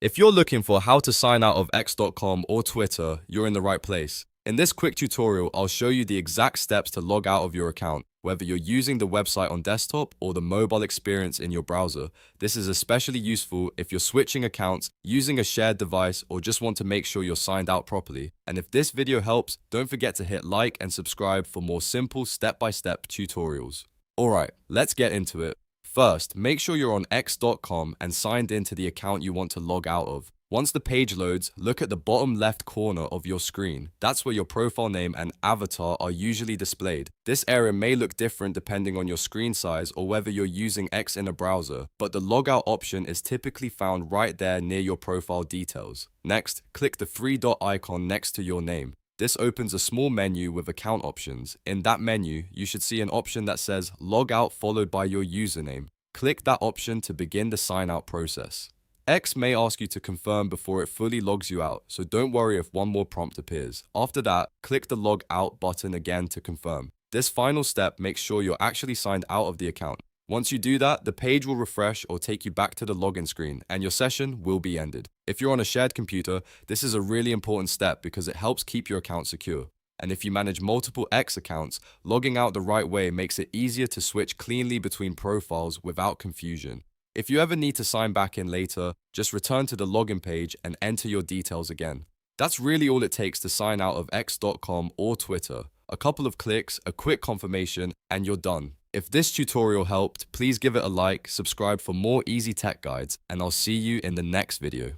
If you're looking for how to sign out of X.com or Twitter, you're in the right place. In this quick tutorial, I'll show you the exact steps to log out of your account, whether you're using the website on desktop or the mobile experience in your browser. This is especially useful if you're switching accounts, using a shared device, or just want to make sure you're signed out properly. And if this video helps, don't forget to hit like and subscribe for more simple step-by-step tutorials. Alright, let's get into it. First, make sure you're on X.com and signed into the account you want to log out of. Once the page loads, look at the bottom left corner of your screen. That's where your profile name and avatar are usually displayed. This area may look different depending on your screen size or whether you're using X in a browser, but the logout option is typically found right there near your profile details. Next, click the three dot icon next to your name. This opens a small menu with account options. In that menu, you should see an option that says Logout followed by your username. Click that option to begin the sign out process. X may ask you to confirm before it fully logs you out, so don't worry if one more prompt appears. After that, click the Log Out button again to confirm. This final step makes sure you're actually signed out of the account. Once you do that, the page will refresh or take you back to the login screen, and your session will be ended. If you're on a shared computer, this is a really important step because it helps keep your account secure. And if you manage multiple X accounts, logging out the right way makes it easier to switch cleanly between profiles without confusion. If you ever need to sign back in later, just return to the login page and enter your details again. That's really all it takes to sign out of X.com or Twitter. A couple of clicks, a quick confirmation, and you're done. If this tutorial helped, please give it a like, subscribe for more easy tech guides, and I'll see you in the next video.